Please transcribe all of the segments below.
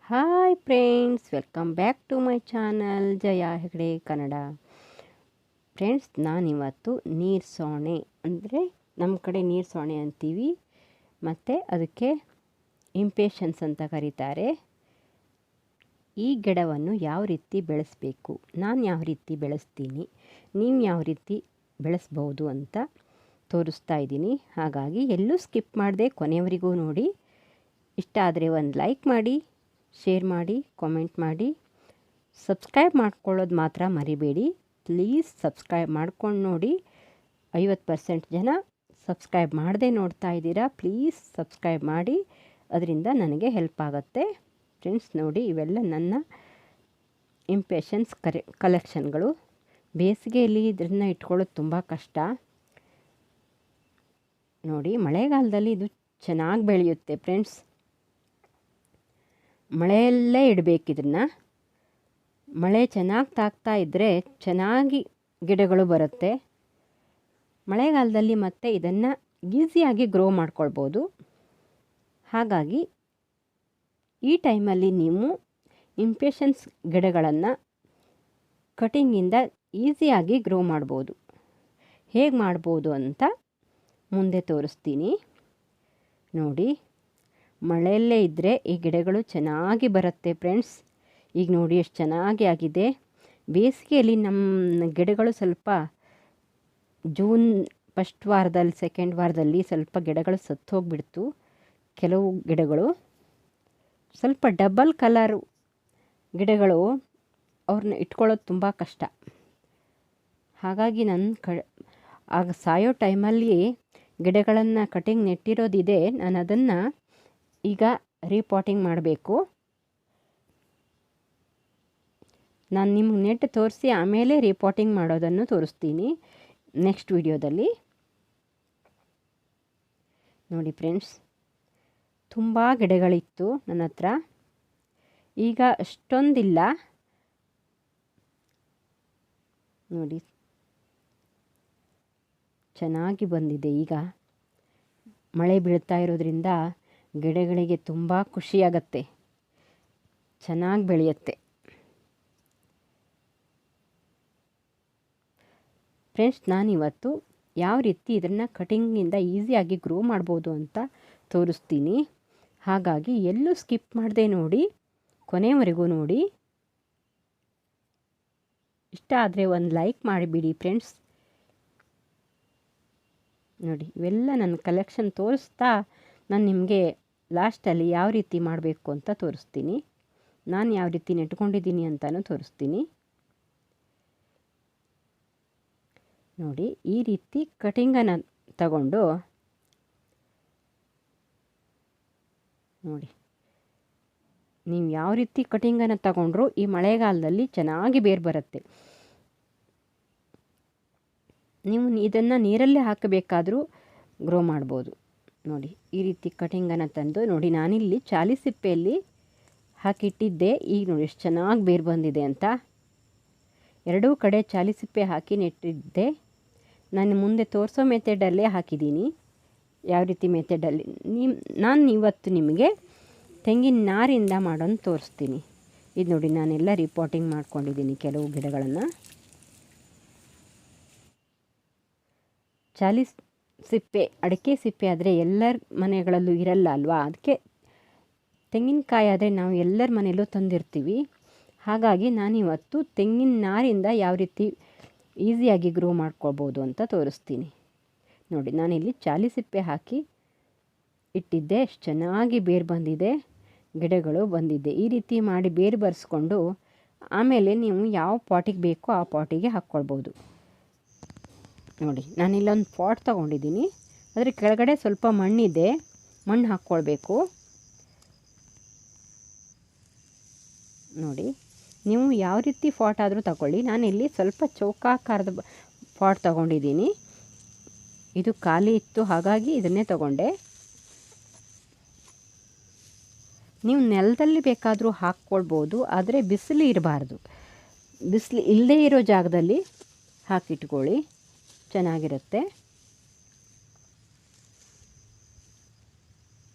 Hi friends, welcome back to my channel Jaya Hegde Kannada. Friends, ನಾನಿವತ್ತು ನೀರು ಸೋಣೆ ಅಂದರೆ ನಮ್ಮ ಕಡೆ ನೀರು ಸೋಣೆ ಅಂತೀವಿ, ಮತ್ತು ಅದಕ್ಕೆ ಇಂಪೇಷನ್ಸ್ ಅಂತ ಕರೀತಾರೆ. ಈ ಗಿಡವನ್ನು ಯಾವ ರೀತಿ ಬೆಳೆಸಬೇಕು, ನಾನು ಯಾವ ರೀತಿ ಬೆಳೆಸ್ತೀನಿ, ನೀವು ಯಾವ ರೀತಿ ಬೆಳೆಸ್ಬೋದು ಅಂತ ತೋರಿಸ್ತಾ ಇದ್ದೀನಿ. ಹಾಗಾಗಿ ಎಲ್ಲೂ ಸ್ಕಿಪ್ ಮಾಡದೆ ಕೊನೆಯವರೆಗೂ ನೋಡಿ. ಇಷ್ಟ ಆದರೆ ಒಂದು ಲೈಕ್ ಮಾಡಿ, ಶೇರ್ ಮಾಡಿ, ಕಾಮೆಂಟ್ ಮಾಡಿ. ಸಬ್ಸ್ಕ್ರೈಬ್ ಮಾಡ್ಕೊಳ್ಳೋದು ಮಾತ್ರ ಮರಿಬೇಡಿ. ಪ್ಲೀಸ್ ಸಬ್ಸ್ಕ್ರೈಬ್ ಮಾಡ್ಕೊಂಡು ನೋಡಿ. 50% ಜನ ಸಬ್ಸ್ಕ್ರೈಬ್ ಮಾಡದೆ ನೋಡ್ತಾ ಇದ್ದೀರಾ. ಪ್ಲೀಸ್ ಸಬ್ಸ್ಕ್ರೈಬ್ ಮಾಡಿ, ಅದರಿಂದ ನನಗೆ ಹೆಲ್ಪ್ ಆಗುತ್ತೆ. ಫ್ರೆಂಡ್ಸ್ ನೋಡಿ, ಇವೆಲ್ಲ ನನ್ನ ಇಂಪೇಷನ್ಸ್ ಕಲೆಕ್ಷನ್ಗಳು. ಬೇಸಿಗೆಯಲ್ಲಿ ಇದನ್ನು ಇಟ್ಕೊಳ್ಳೋದು ತುಂಬ ಕಷ್ಟ. ನೋಡಿ, ಮಳೆಗಾಲದಲ್ಲಿ ಇದು ಚೆನ್ನಾಗಿ ಬೆಳೆಯುತ್ತೆ ಫ್ರೆಂಡ್ಸ್. ಮಳೆಯಲ್ಲೇ ಇಡಬೇಕಿದನ್ನು. ಮಳೆ ಚೆನ್ನಾಗಿ ತಾಗ್ತಾ ಇದ್ದರೆ ಚೆನ್ನಾಗಿ ಗಿಡಗಳು ಬರುತ್ತೆ. ಮಳೆಗಾಲದಲ್ಲಿ ಮತ್ತೆ ಇದನ್ನು ಈಸಿಯಾಗಿ ಗ್ರೋ ಮಾಡ್ಕೊಳ್ಬೋದು. ಹಾಗಾಗಿ ಈ ಟೈಮಲ್ಲಿ ನೀವು ಇಂಪೇಷನ್ಸ್ ಗಿಡಗಳನ್ನು ಕಟಿಂಗಿಂದ ಈಸಿಯಾಗಿ ಗ್ರೋ ಮಾಡ್ಬೋದು. ಹೇಗೆ ಮಾಡ್ಬೋದು ಅಂತ ಮುಂದೆ ತೋರಿಸ್ತೀನಿ ನೋಡಿ. ಮಳೆಯಲ್ಲೇ ಇದ್ದರೆ ಈ ಗಿಡಗಳು ಚೆನ್ನಾಗಿ ಬರುತ್ತೆ ಫ್ರೆಂಡ್ಸ್. ಈಗ ನೋಡಿ ಎಷ್ಟು ಚೆನ್ನಾಗಿ ಆಗಿದೆ. ಬೇಸಿಗೆಯಲ್ಲಿ ನಮ್ಮ ಗಿಡಗಳು ಸ್ವಲ್ಪ ಜೂನ್ ಫಸ್ಟ್ ವಾರದಲ್ಲಿ, ಸೆಕೆಂಡ್ ವಾರದಲ್ಲಿ ಸ್ವಲ್ಪ ಗಿಡಗಳು ಸತ್ತು ಹೋಗಿಬಿಡ್ತು. ಕೆಲವು ಗಿಡಗಳು ಸ್ವಲ್ಪ ಡಬಲ್ ಕಲರ್ ಗಿಡಗಳು, ಅವ್ರನ್ನ ಇಟ್ಕೊಳ್ಳೋದು ತುಂಬ ಕಷ್ಟ. ಹಾಗಾಗಿ ಆಗ ಸಾಯೋ ಟೈಮಲ್ಲಿ ಗಿಡಗಳನ್ನು ಕಟಿಂಗ್ ನೆಟ್ಟಿರೋದಿದೆ. ನಾನು ಅದನ್ನು ಈಗ ರೀಪಾಟಿಂಗ್ ಮಾಡಬೇಕು. ನಾನು ನಿಮ್ಗೆ ನೆಟ್ ತೋರಿಸಿ ಆಮೇಲೆ ರೀಪಾಟಿಂಗ್ ಮಾಡೋದನ್ನು ತೋರಿಸ್ತೀನಿ ನೆಕ್ಸ್ಟ್ ವಿಡಿಯೋದಲ್ಲಿ. ನೋಡಿ ಫ್ರೆಂಡ್ಸ್, ತುಂಬ ಗಿಡಗಳಿತ್ತು ನನ್ನ ಹತ್ರ. ಈಗ ಅಷ್ಟೊಂದಿಲ್ಲ ನೋಡಿ, ಚೆನ್ನಾಗಿ ಬಂದಿದೆ. ಈಗ ಮಳೆ ಬೀಳ್ತಾ ಇರೋದ್ರಿಂದ ಗಿಡಗಳಿಗೆ ತುಂಬ ಖುಷಿಯಾಗತ್ತೆ, ಚೆನ್ನಾಗಿ ಬೆಳೆಯುತ್ತೆ. ಫ್ರೆಂಡ್ಸ್, ನಾನಿವತ್ತು ಯಾವ ರೀತಿ ಇದನ್ನು ಕಟಿಂಗಿಂದ ಈಸಿಯಾಗಿ ಗ್ರೋ ಮಾಡ್ಬೋದು ಅಂತ ತೋರಿಸ್ತೀನಿ. ಹಾಗಾಗಿ ಎಲ್ಲೂ ಸ್ಕಿಪ್ ಮಾಡದೆ ನೋಡಿ, ಕೊನೆಯವರೆಗೂ ನೋಡಿ. ಇಷ್ಟ ಆದರೆ ಒಂದು ಲೈಕ್ ಮಾಡಿಬಿಡಿ ಫ್ರೆಂಡ್ಸ್. ನೋಡಿ, ಇವೆಲ್ಲ ನನ್ನ ಕಲೆಕ್ಷನ್ ತೋರಿಸ್ತಾ ನಾನು ನಿಮಗೆ ಲಾಸ್ಟಲ್ಲಿ ಯಾವ ರೀತಿ ಮಾಡಬೇಕು ಅಂತ ತೋರಿಸ್ತೀನಿ. ನಾನು ಯಾವ ರೀತಿ ನೆಟ್ಕೊಂಡಿದ್ದೀನಿ ಅಂತಲೂ ತೋರಿಸ್ತೀನಿ ನೋಡಿ. ಈ ರೀತಿ ಕಟಿಂಗನ್ನು ತಗೊಂಡು ನೋಡಿ, ನೀವು ಯಾವ ರೀತಿ ಕಟಿಂಗನ್ನು ತಗೊಂಡ್ರೂ ಈ ಮಳೆಗಾಲದಲ್ಲಿ ಚೆನ್ನಾಗಿ ಬೇರು ಬರುತ್ತೆ. ನೀವು ಇದನ್ನು ನೀರಲ್ಲೇ ಹಾಕಬೇಕಾದರೂ ಗ್ರೋ ಮಾಡ್ಬೋದು. ನೋಡಿ, ಈ ರೀತಿ ಕಟಿಂಗನ್ನು ತಂದು ನೋಡಿ, ನಾನಿಲ್ಲಿ ಚಾಲಿಸಿಪ್ಪೆಯಲ್ಲಿ ಹಾಕಿಟ್ಟಿದ್ದೆ. ಈಗ ನೋಡಿ ಎಷ್ಟು ಚೆನ್ನಾಗಿ ಬೇರು ಬಂದಿದೆ ಅಂತ. ಎರಡೂ ಕಡೆ ಚಾಲಿಸಿಪ್ಪೆ ಹಾಕಿ ನೆಟ್ಟಿದ್ದೆ. ನಾನು ಮುಂದೆ ತೋರಿಸೋ ಮೆಥಡಲ್ಲೇ ಹಾಕಿದ್ದೀನಿ. ಯಾವ ರೀತಿ ಮೆಥಡಲ್ಲಿ ನಾನು ಇವತ್ತು ನಿಮಗೆ ತೆಂಗಿನ ನಾರಿಂದ ಮಾಡೋದು ತೋರಿಸ್ತೀನಿ. ಇದು ನೋಡಿ, ನಾನೆಲ್ಲ ರಿಪಾಟಿಂಗ್ ಮಾಡ್ಕೊಂಡಿದ್ದೀನಿ ಕೆಲವು ಗಿಡಗಳನ್ನು. ಸಿಪ್ಪೆ, ಅಡಿಕೆ ಸಿಪ್ಪೆ ಆದರೆ ಎಲ್ಲರ ಮನೆಗಳಲ್ಲೂ ಇರಲ್ಲ ಅಲ್ವಾ, ಅದಕ್ಕೆ ತೆಂಗಿನಕಾಯಿ ಆದರೆ ನಾವು ಎಲ್ಲರ ಮನೆಯಲ್ಲೂ ತಂದಿರ್ತೀವಿ. ಹಾಗಾಗಿ ನಾನಿವತ್ತು ತೆಂಗಿನ ನಾರಿಂದ ಯಾವ ರೀತಿ ಈಸಿಯಾಗಿ ಗ್ರೋ ಮಾಡ್ಕೊಳ್ಬೋದು ಅಂತ ತೋರಿಸ್ತೀನಿ ನೋಡಿ. ನಾನಿಲ್ಲಿ ಚಾಲಿಸಿಪ್ಪೆ ಹಾಕಿ ಇಟ್ಟಿದ್ದೆ. ಎಷ್ಟು ಚೆನ್ನಾಗಿ ಬೇರು ಬಂದಿದೆ, ಗಿಡಗಳು ಬಂದಿದೆ. ಈ ರೀತಿ ಮಾಡಿ ಬೇರು ಬರೆಸ್ಕೊಂಡು ಆಮೇಲೆ ನೀವು ಯಾವ ಪಾಟಿಗೆ ಬೇಕೋ ಆ ಪಾಟಿಗೆ ಹಾಕ್ಕೊಳ್ಬೋದು ನೋಡಿ. ನಾನಿಲ್ಲೊಂದು ಪಾಟ್ ತೊಗೊಂಡಿದ್ದೀನಿ. ಅದರ ಕೆಳಗಡೆ ಸ್ವಲ್ಪ ಮಣ್ಣಿದೆ, ಮಣ್ಣು ಹಾಕ್ಕೊಳ್ಬೇಕು ನೋಡಿ. ನೀವು ಯಾವ ರೀತಿ ಪಾಟ್ ಆದರೂ ತಗೊಳ್ಳಿ. ನಾನಿಲ್ಲಿ ಸ್ವಲ್ಪ ಚೌಕಾಕಾರದ ಪಾಟ್ ತೊಗೊಂಡಿದ್ದೀನಿ. ಇದು ಖಾಲಿ ಇತ್ತು, ಹಾಗಾಗಿ ಇದನ್ನೇ ತಗೊಂಡೆ. ನೀವು ನೆಲದಲ್ಲಿ ಬೇಕಾದರೂ ಹಾಕ್ಕೊಳ್ಬೋದು, ಆದರೆ ಬಿಸಿಲು ಇರಬಾರ್ದು. ಬಿಸಿಲು ಇಲ್ಲದೇ ಇರೋ ಜಾಗದಲ್ಲಿ ಹಾಕಿಟ್ಕೊಳ್ಳಿ, ಚೆನ್ನಾಗಿರುತ್ತೆ.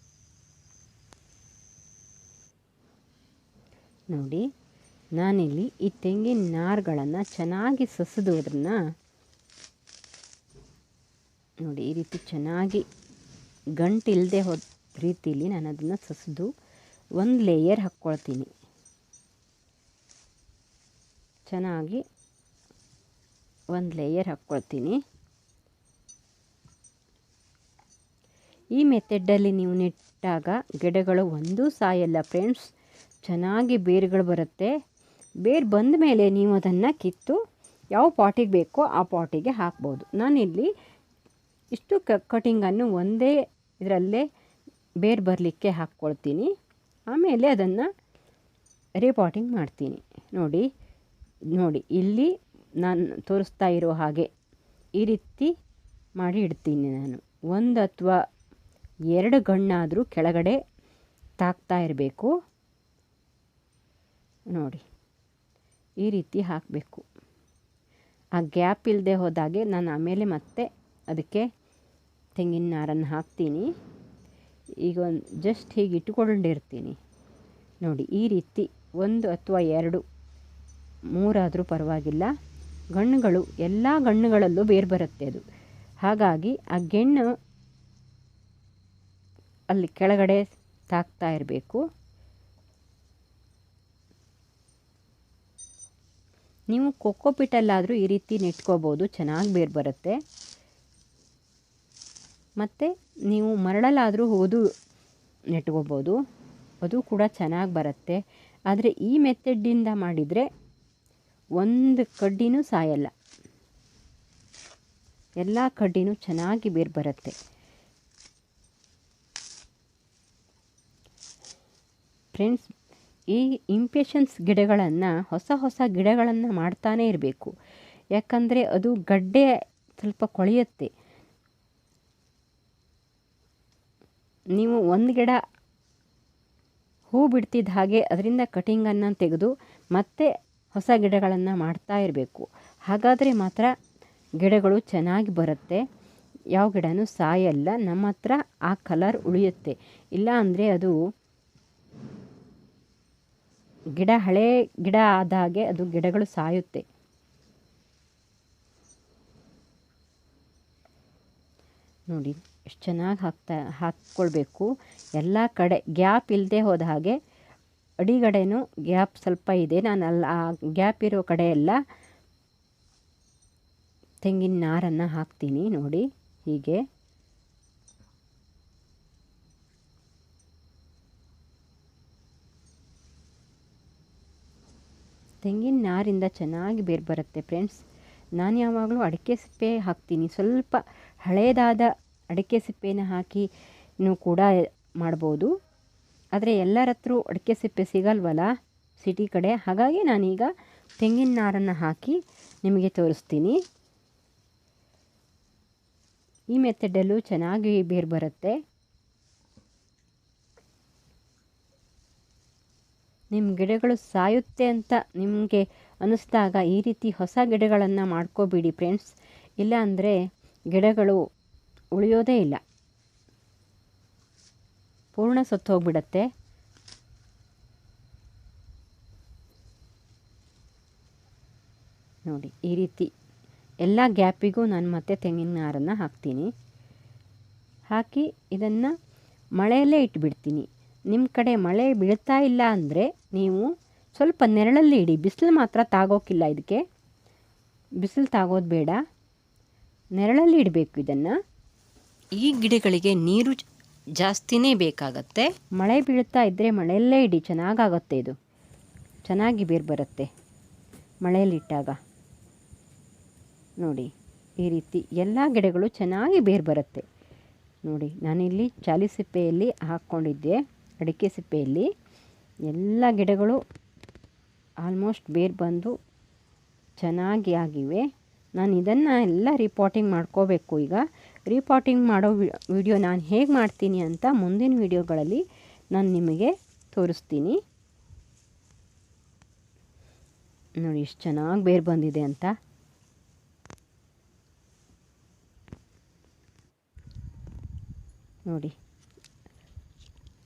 ನೋಡಿ, ನಾನಿಲ್ಲಿ ಈ ತೆಂಗಿನ ನಾರುಗಳನ್ನು ಚೆನ್ನಾಗಿ ಸಸಿದೋದ್ರನ್ನ ನೋಡಿ, ಈ ರೀತಿ ಚೆನ್ನಾಗಿ ಗಂಟಿಲ್ಲದೆ ಹೋದ ರೀತಿಯಲ್ಲಿ ನಾನು ಅದನ್ನು ಸಸಿದು ಒಂದು ಲೇಯರ್ ಹಾಕ್ಕೊಳ್ತೀನಿ. ಚೆನ್ನಾಗಿ ಒಂದು ಲೇಯರ್ ಹಾಕ್ಕೊಳ್ತೀನಿ. ಈ ಮೆಥಡಲ್ಲಿ ನೀವು ನೆಟ್ಟಾಗ ಗಿಡಗಳು ಒಂದೂ ಸಾಯಲ್ಲ ಫ್ರೆಂಡ್ಸ್, ಚೆನ್ನಾಗಿ ಬೇರುಗಳು ಬರುತ್ತೆ. ಬೇರು ಬಂದ ಮೇಲೆ ನೀವು ಅದನ್ನು ಕಿತ್ತು ಯಾವ ಪಾಟಿಗೆ ಬೇಕೋ ಆ ಪಾಟಿಗೆ ಹಾಕ್ಬೋದು. ನಾನಿಲ್ಲಿ ಇಷ್ಟು ಕಟಿಂಗನ್ನು ಒಂದೇ ಇದರಲ್ಲೇ ಬೇರು ಬರಲಿಕ್ಕೆ ಹಾಕ್ಕೊಳ್ತೀನಿ. ಆಮೇಲೆ ಅದನ್ನು ರೀಪಾಟಿಂಗ್ ಮಾಡ್ತೀನಿ. ನೋಡಿ ಇಲ್ಲಿ ನಾನು ತೋರಿಸ್ತಾ ಇರೋ ಹಾಗೆ ಈ ರೀತಿ ಮಾಡಿ ಇಡ್ತೀನಿ. ನಾನು 1 ಅಥವಾ 2 ಗಣ್ಣಾದರೂ ಕೆಳಗಡೆ ತಾಕ್ತಾ ಇರಬೇಕು. ನೋಡಿ, ಈ ರೀತಿ ಹಾಕಬೇಕು. ಆ ಗ್ಯಾಪ್ ಇಲ್ಲದೆ ಹೋದಾಗೆ ನಾನು ಆಮೇಲೆ ಮತ್ತೆ ಅದಕ್ಕೆ ತೆಂಗಿನ ನಾರನ್ನು ಹಾಕ್ತೀನಿ. ಈಗ ಜಸ್ಟ್ ಹೀಗೆ ಇಟ್ಕೊಂಡಿರ್ತೀನಿ. ನೋಡಿ, ಈ ರೀತಿ 1 ಅಥವಾ 2, 3 ಆದರೂ ಪರವಾಗಿಲ್ಲ. ಗಣ್ಣುಗಳು ಎಲ್ಲ ಗಣ್ಣುಗಳಲ್ಲೂ ಬೇರು ಬರುತ್ತೆ ಅದು. ಹಾಗಾಗಿ ಆ ಗೆಣ್ಣು ಅಲ್ಲಿ ಕೆಳಗಡೆ ತಾಕ್ತಾ ಇರಬೇಕು. ನೀವು ಕೊಕ್ಕೋಪಿಟಲ್ಲಾದರೂ ಈ ರೀತಿ ನೆಟ್ಕೋಬೋದು, ಚೆನ್ನಾಗಿ ಬೇರು ಬರುತ್ತೆ. ಮತ್ತು ನೀವು ಮರಳಲ್ಲಾದರೂ ಹೋದು ನೆಟ್ಕೋಬೋದು, ಅದು ಕೂಡ ಚೆನ್ನಾಗಿ ಬರುತ್ತೆ. ಆದರೆ ಈ ಮೆಥಡಿಂದ ಮಾಡಿದರೆ ಒಂದು ಕಡ್ಡಿನೂ ಸಾಯಲ್ಲ, ಎಲ್ಲ ಕಡ್ಡಿನೂ ಚೆನ್ನಾಗಿ ಬೇರು ಬರುತ್ತೆ. ಫ್ರೆಂಡ್ಸ್, ಈ ಇಂಪೇಷನ್ಸ್ ಗಿಡಗಳನ್ನು ಹೊಸ ಗಿಡಗಳನ್ನು ಮಾಡ್ತಾನೇ ಇರಬೇಕು. ಯಾಕಂದರೆ ಅದು ಗಡ್ಡೆ ಸ್ವಲ್ಪ ಕೊಳೆಯುತ್ತೆ. ನೀವು ಒಂದು ಗಿಡ ಹೂ ಬಿಡ್ತಿದ್ದ ಹಾಗೆ ಅದರಿಂದ ಕಟಿಂಗನ್ನು ತೆಗೆದು ಮತ್ತೆ ಹೊಸ ಗಿಡಗಳನ್ನು ಮಾಡ್ತಾ ಇರಬೇಕು. ಹಾಗಾದರೆ ಮಾತ್ರ ಗಿಡಗಳು ಚೆನ್ನಾಗಿ ಬರುತ್ತೆ, ಯಾವ ಗಿಡನೂ ಸಾಯಲ್ಲ, ನಮ್ಮ ಹತ್ರ ಆ ಕಲರ್ ಉಳಿಯುತ್ತೆ. ಇಲ್ಲ ಅಂದರೆ ಅದು ಹಳೆ ಗಿಡ ಆದಾಗೆ ಅದು ಗಿಡಗಳು ಸಾಯುತ್ತೆ. ನೋಡಿ, ಎಷ್ಟು ಚೆನ್ನಾಗಿ ಹಾಕ್ಕೊಳ್ಬೇಕು. ಎಲ್ಲ ಕಡೆ ಗ್ಯಾಪ್ ಇಲ್ಲದೆ ಹೋದ ಹಾಗೆ, ಅಡಿಗಡೆನೂ ಗ್ಯಾಪ್ ಸ್ವಲ್ಪ ಇದೆ, ನಾನು ಆ ಗ್ಯಾಪ್ ಇರೋ ಕಡೆ ಎಲ್ಲ ತೆಂಗಿನ ನಾರನ್ನು ಹಾಕ್ತೀನಿ. ನೋಡಿ, ಹೀಗೆ ತೆಂಗಿನ ನಾರಿಂದ ಚೆನ್ನಾಗಿ ಬೇರು ಬರುತ್ತೆ ಫ್ರೆಂಡ್ಸ್. ನಾನು ಯಾವಾಗಲೂ ಅಡಿಕೆ ಸಿಪ್ಪೆ ಹಾಕ್ತೀನಿ. ಸ್ವಲ್ಪ ಹಳೇದಾದ ಅಡಿಕೆ ಸಿಪ್ಪೆನ ಹಾಕಿ ಕೂಡ ಮಾಡ್ಬೋದು. ಆದರೆ ಎಲ್ಲರ ಹತ್ರ ಅಡಿಕೆ ಸಿಪ್ಪೆ ಸಿಗಲ್ವಲ್ಲ ಸಿಟಿ ಕಡೆ, ಹಾಗಾಗಿ ನಾನೀಗ ತೆಂಗಿನ ನಾರನ್ನು ಹಾಕಿ ನಿಮಗೆ ತೋರಿಸ್ತೀನಿ. ಈ ಮೆಥಡಲ್ಲೂ ಚೆನ್ನಾಗಿ ಬೇರು ಬರುತ್ತೆ. ನಿಮ್ಮ ಗಿಡಗಳು ಸಾಯುತ್ತೆ ಅಂತ ನಿಮಗೆ ಅನ್ನಿಸ್ದಾಗ ಈ ರೀತಿ ಹೊಸ ಗಿಡಗಳನ್ನು ಮಾಡ್ಕೋಬೇಡಿ ಫ್ರೆಂಡ್ಸ್. ಇಲ್ಲ ಅಂದರೆ ಗಿಡಗಳು ಉಳಿಯೋದೇ ಇಲ್ಲ, ಪೂರ್ಣ ಸತ್ತೋಗ್ಬಿಡತ್ತೆ. ನೋಡಿ, ಈ ರೀತಿ ಎಲ್ಲ ಗ್ಯಾಪಿಗೂ ನಾನು ಮತ್ತೆ ತೆಂಗಿನ ನಾರನ್ನು ಹಾಕ್ತೀನಿ. ಹಾಕಿ ಇದನ್ನು ಮಳೆಯಲ್ಲೇ ಇಟ್ಬಿಡ್ತೀನಿ. ನಿಮ್ಮ ಕಡೆ ಮಳೆ ಬೀಳ್ತಾ ಇಲ್ಲ ಅಂದರೆ ನೀವು ಸ್ವಲ್ಪ ನೆರಳಲ್ಲಿ ಇಡಿ. ಬಿಸಿಲು ಮಾತ್ರ ತಾಗೋಕ್ಕಿಲ್ಲ, ಇದಕ್ಕೆ ಬಿಸಿಲು ತಾಗೋದು ಬೇಡ, ನೆರಳಲ್ಲಿ ಇಡಬೇಕು ಇದನ್ನು. ಈ ಗಿಡಗಳಿಗೆ ನೀರು ಜಾಸ್ತಿನೇ ಬೇಕಾಗತ್ತೆ. ಮಳೆ ಬೀಳ್ತಾ ಇದ್ದರೆ ಮಳೆಯಲ್ಲೇ ಇಡಿ, ಚೆನ್ನಾಗಾಗುತ್ತೆ. ಇದು ಚೆನ್ನಾಗಿ ಬೇರು ಬರುತ್ತೆ ಮಳೆಯಲ್ಲಿಟ್ಟಾಗ. ನೋಡಿ, ಈ ರೀತಿ ಎಲ್ಲ ಗಿಡಗಳು ಚೆನ್ನಾಗಿ ಬೇರು ಬರುತ್ತೆ. ನೋಡಿ, ನಾನಿಲ್ಲಿ ಚಾಲಿ ಸಿಪ್ಪೆಯಲ್ಲಿ ಹಾಕ್ಕೊಂಡಿದ್ದೆ, ಅಡಿಕೆ ಸಿಪ್ಪೆಯಲ್ಲಿ ಎಲ್ಲ ಗಿಡಗಳು ಆಲ್ಮೋಸ್ಟ್ ಬೇರು ಬಂದು ಚೆನ್ನಾಗಿ ಆಗಿವೆ. ನಾನು ಇದನ್ನು ಎಲ್ಲ ರೀಪಾಟಿಂಗ್ ಮಾಡ್ಕೋಬೇಕು. ಈಗ ರೀಪಾಟಿಂಗ್ ಮಾಡೋ ವಿಡಿಯೋ ನಾನು ಹೇಗೆ ಮಾಡ್ತೀನಿ ಅಂತ ಮುಂದಿನ ವಿಡಿಯೋಗಳಲ್ಲಿ ನಾನು ನಿಮಗೆ ತೋರಿಸ್ತೀನಿ. ನೋಡಿ, ಎಷ್ಟು ಚೆನ್ನಾಗಿ ಬೇರು ಬಂದಿದೆ ಅಂತ. ನೋಡಿ,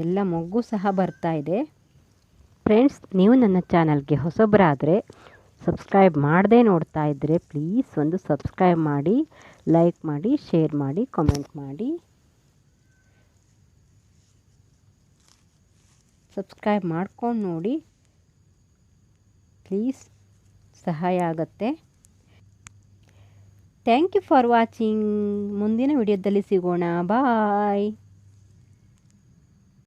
ಎಲ್ಲ ಮೊಗ್ಗು ಸಹ ಬರ್ತಾ ಇದೆ. ಫ್ರೆಂಡ್ಸ್, ನೀವು ನನ್ನ ಚಾನಲ್ಗೆ ಹೊಸಬರಾದರೆ ಸಬ್ಸ್ಕ್ರೈಬ್ ಮಾಡದೇ ನೋಡ್ತಾ ಇದ್ದರೆ ಪ್ಲೀಸ್ ಒಂದು ಸಬ್ಸ್ಕ್ರೈಬ್ ಮಾಡಿ, ಲೈಕ್ ಮಾಡಿ, ಶೇರ್ ಮಾಡಿ, ಕಾಮೆಂಟ್ ಮಾಡಿ. ಸಬ್ಸ್ಕ್ರೈಬ್ ಮಾಡ್ಕೊಂಡು ನೋಡಿ ಪ್ಲೀಸ್, ಸಹಾಯ ಆಗುತ್ತೆ. Thank you for watching. ಮುಂದಿನ ವಿಡಿಯೋದಲ್ಲಿ ಸಿಗೋಣ. ಬಾಯ್.